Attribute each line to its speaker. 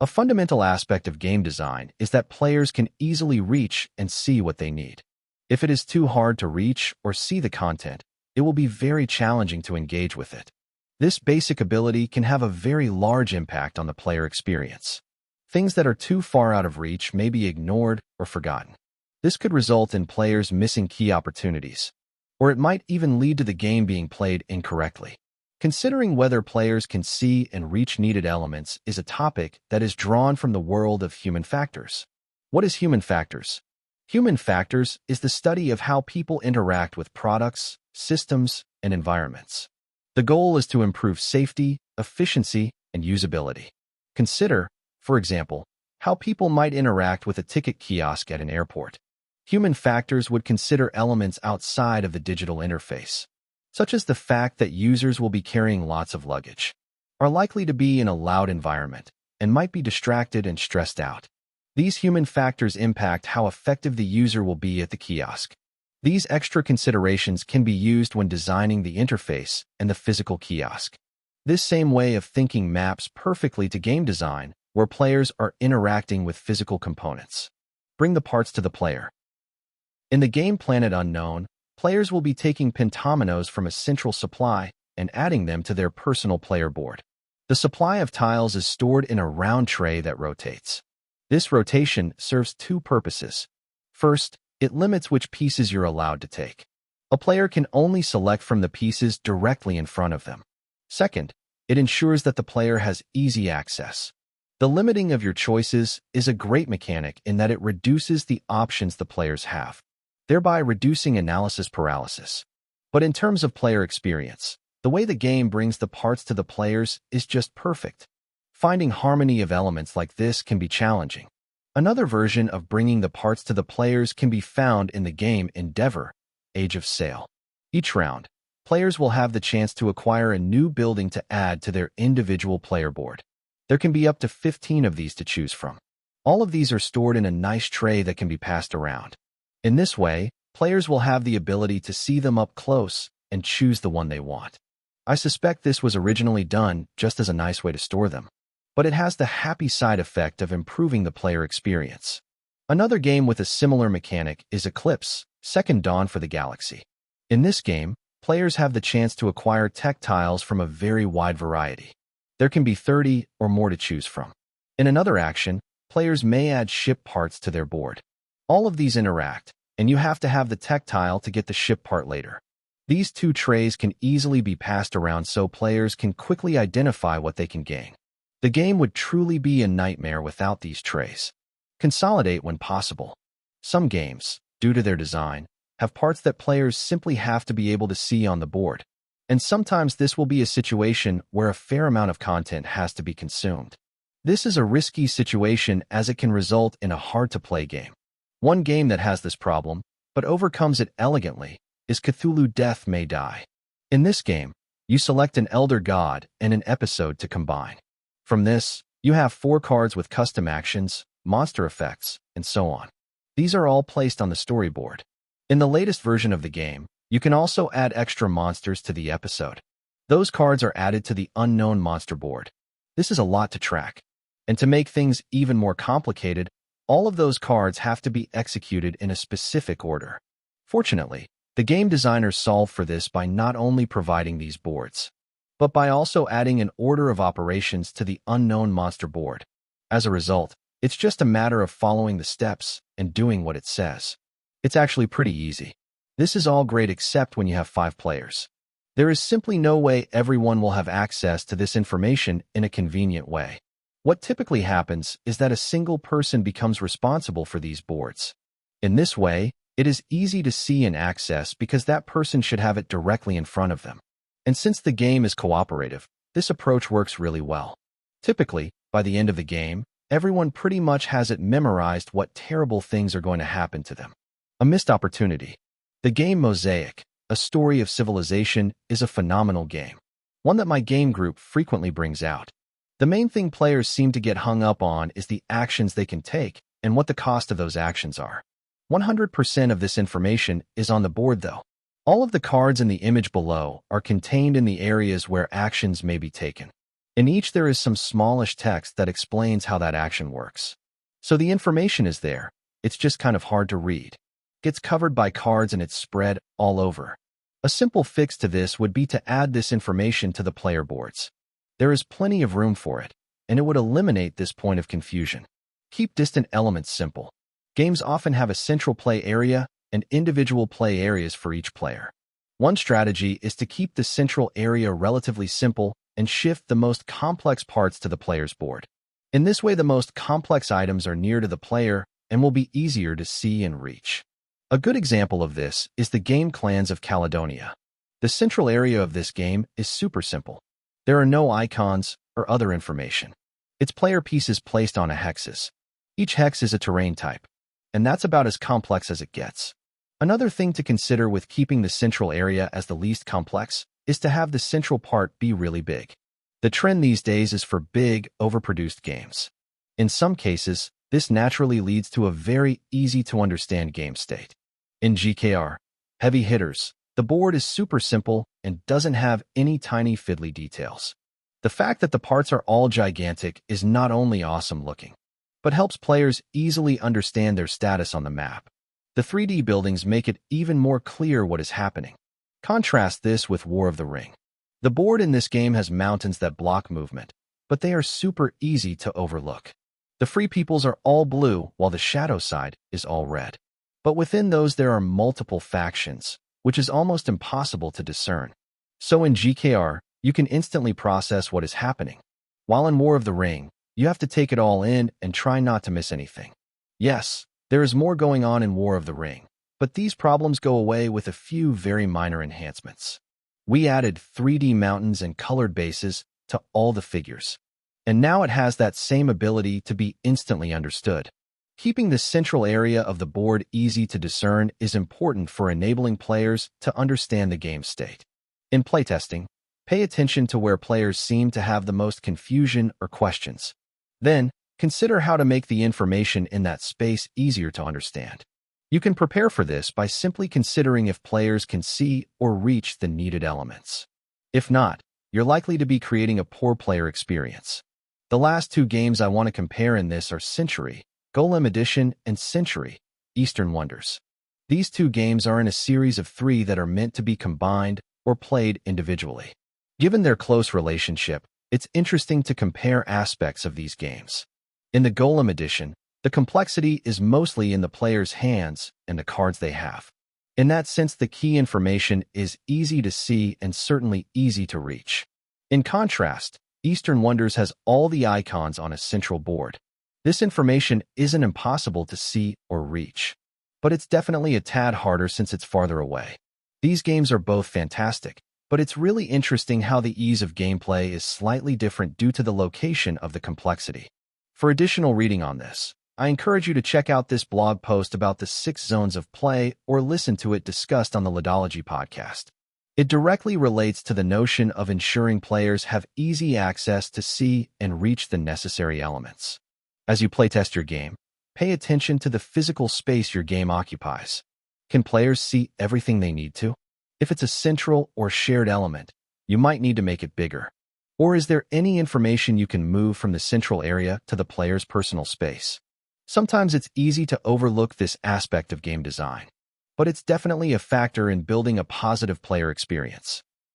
Speaker 1: A fundamental aspect of game design is that players can easily reach and see what they need. If it is too hard to reach or see the content, it will be very challenging to engage with it. This basic ability can have a very large impact on the player experience. Things that are too far out of reach may be ignored or forgotten. This could result in players missing key opportunities, or it might even lead to the game being played incorrectly. Considering whether players can see and reach needed elements is a topic that is drawn from the world of human factors. What is human factors? Human factors is the study of how people interact with products, systems, and environments. The goal is to improve safety, efficiency, and usability. Consider, for example, how people might interact with a ticket kiosk at an airport. Human factors would consider elements outside of the digital interface, such as the fact that users will be carrying lots of luggage, are likely to be in a loud environment, and might be distracted and stressed out. These human factors impact how effective the user will be at the kiosk. These extra considerations can be used when designing the interface and the physical kiosk. This same way of thinking maps perfectly to game design, where players are interacting with physical components. Bring the parts to the player. In the game Planet Unknown, players will be taking pentominoes from a central supply and adding them to their personal player board. The supply of tiles is stored in a round tray that rotates. This rotation serves two purposes. First, it limits which pieces you're allowed to take. A player can only select from the pieces directly in front of them. Second, it ensures that the player has easy access. The limiting of your choices is a great mechanic in that it reduces the options the players have, thereby reducing analysis paralysis. But in terms of player experience, the way the game brings the parts to the players is just perfect. Finding harmony of elements like this can be challenging. Another version of bringing the parts to the players can be found in the game Endeavor, Age of Sail. Each round, players will have the chance to acquire a new building to add to their individual player board. There can be up to 15 of these to choose from. All of these are stored in a nice tray that can be passed around. In this way, players will have the ability to see them up close and choose the one they want. I suspect this was originally done just as a nice way to store them, but it has the happy side effect of improving the player experience. Another game with a similar mechanic is Eclipse, Second Dawn for the Galaxy. In this game, players have the chance to acquire tech tiles from a very wide variety. There can be 30 or more to choose from. In another action, players may add ship parts to their board. All of these interact, and you have to have the tech tile to get the ship part later. These two trays can easily be passed around so players can quickly identify what they can gain. The game would truly be a nightmare without these trays. Consolidate when possible. Some games, due to their design, have parts that players simply have to be able to see on the board. And sometimes this will be a situation where a fair amount of content has to be consumed. This is a risky situation as it can result in a hard-to-play game. One game that has this problem, but overcomes it elegantly, is Cthulhu Death May Die. In this game, you select an elder god and an episode to combine. From this, you have 4 cards with custom actions, monster effects, and so on. These are all placed on the storyboard. In the latest version of the game, you can also add extra monsters to the episode. Those cards are added to the unknown monster board. This is a lot to track. And to make things even more complicated, all of those cards have to be executed in a specific order. Fortunately, the game designers solved for this by not only providing these boards, but by also adding an order of operations to the unknown monster board. As a result, it's just a matter of following the steps and doing what it says. It's actually pretty easy. This is all great except when you have 5 players. There is simply no way everyone will have access to this information in a convenient way. What typically happens is that a single person becomes responsible for these boards. In this way, it is easy to see and access because that person should have it directly in front of them. And since the game is cooperative, this approach works really well. Typically, by the end of the game, everyone pretty much has it memorized what terrible things are going to happen to them. A missed opportunity. The game Mosaic, A Story of Civilization, is a phenomenal game, one that my game group frequently brings out. The main thing players seem to get hung up on is the actions they can take and what the cost of those actions are. 100% of this information is on the board though. All of the cards in the image below are contained in the areas where actions may be taken. In each, there is some smallish text that explains how that action works. So the information is there, it's just kind of hard to read. Gets covered by cards and it's spread all over. A simple fix to this would be to add this information to the player boards. There is plenty of room for it, and it would eliminate this point of confusion. Keep distant elements simple. Games often have a central play area and individual play areas for each player. One strategy is to keep the central area relatively simple and shift the most complex parts to the player's board. In this way, the most complex items are near to the player and will be easier to see and reach. A good example of this is the game Clans of Caledonia. The central area of this game is super simple. There are no icons or other information. It's player pieces placed on a hexes. Each hex is a terrain type, and that's about as complex as it gets. Another thing to consider with keeping the central area as the least complex is to have the central part be really big. The trend these days is for big, overproduced games. In some cases, this naturally leads to a very easy-to-understand game state. In GKR, heavy hitters, the board is super simple and doesn't have any tiny fiddly details. The fact that the parts are all gigantic is not only awesome looking, but helps players easily understand their status on the map. The 3D buildings make it even more clear what is happening. Contrast this with War of the Ring. The board in this game has mountains that block movement, but they are super easy to overlook. The free peoples are all blue, while the shadow side is all red. But within those there are multiple factions, which is almost impossible to discern. So in GKR, you can instantly process what is happening. While in War of the Ring, you have to take it all in and try not to miss anything. Yes, there is more going on in War of the Ring, but these problems go away with a few very minor enhancements. We added 3D mountains and colored bases to all the figures, and now it has that same ability to be instantly understood. Keeping the central area of the board easy to discern is important for enabling players to understand the game state. In playtesting, pay attention to where players seem to have the most confusion or questions. Then, consider how to make the information in that space easier to understand. You can prepare for this by simply considering if players can see or reach the needed elements. If not, you're likely to be creating a poor player experience. The last two games I want to compare in this are Century, Golem Edition, and Century, Eastern Wonders. These two games are in a series of 3 that are meant to be combined or played individually. Given their close relationship, it's interesting to compare aspects of these games. In the Golem Edition, the complexity is mostly in the player's hands and the cards they have. In that sense, the key information is easy to see and certainly easy to reach. In contrast, Eastern Wonders has all the icons on a central board. This information isn't impossible to see or reach, but it's definitely a tad harder since it's farther away. These games are both fantastic, but it's really interesting how the ease of gameplay is slightly different due to the location of the complexity. For additional reading on this, I encourage you to check out this blog post about the 6 zones of play or listen to it discussed on the Ludology podcast. It directly relates to the notion of ensuring players have easy access to see and reach the necessary elements. As you playtest your game, pay attention to the physical space your game occupies. Can players see everything they need to? If it's a central or shared element, you might need to make it bigger. Or is there any information you can move from the central area to the player's personal space? Sometimes it's easy to overlook this aspect of game design, but it's definitely a factor in building a positive player experience.